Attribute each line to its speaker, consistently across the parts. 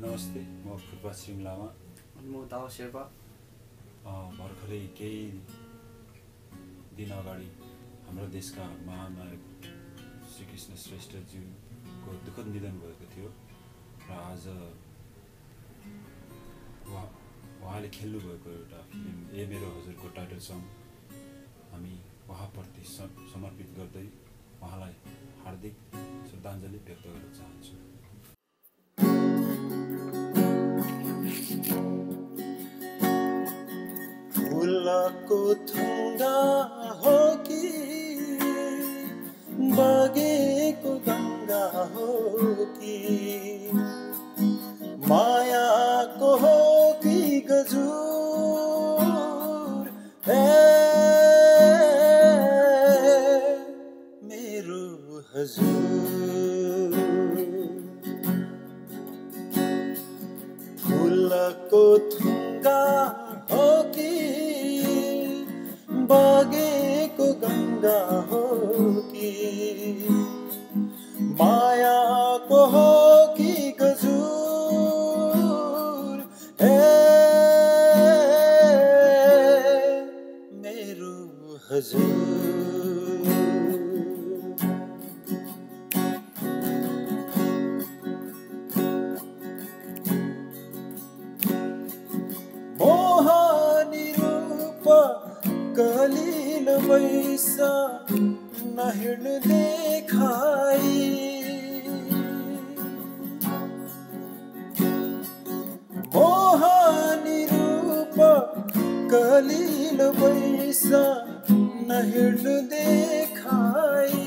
Speaker 1: नमस्ते, म फुटबल श्रृङ्खलामा
Speaker 2: अनि म दावा शेर्पा।
Speaker 1: भर्खरै केही दिन अगाडि हाम्रो देशका महानायक श्रीकृष्ण श्रेष्ठज्यूको दुःखद निधन भएको थियो र आज उहाँले खेल्नुभएको एउटा फिल्म ए मेरो हजुरको टाइटल सङ हामी उहाँप्रति समर्पित गर्दै उहाँलाई हार्दिक श्रद्धाञ्जली व्यक्त गर्न चाहन्छु।
Speaker 3: फुलको थुङ्गा हो कि बगेको गङ्गा हो कि मायाको हो कि गजुर मेरो हजुर। फुलको थुङ्गा हो कि बगेको गङ्गा हो कि मायाको हो कि गजुर मेरो हजुर। मोहनी रूप कलिलो बैसा नहिँड्नु देखाई मोहनी रूप कलिलो बैसा नहिँड्नु देखाई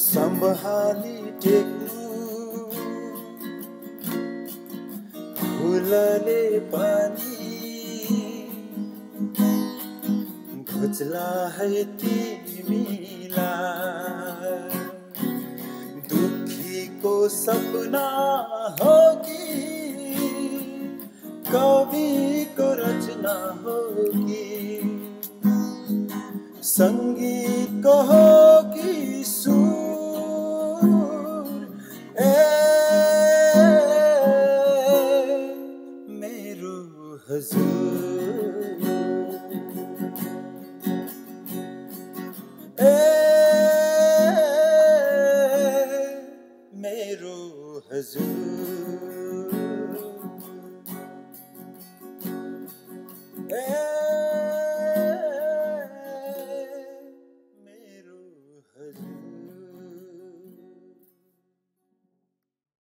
Speaker 3: सम्हाली टेक्नु फुलले पानी घोच्ला है तिमीलाई दुखीको सपना हो कि कविको रचना हो कि सङ्गीतको हो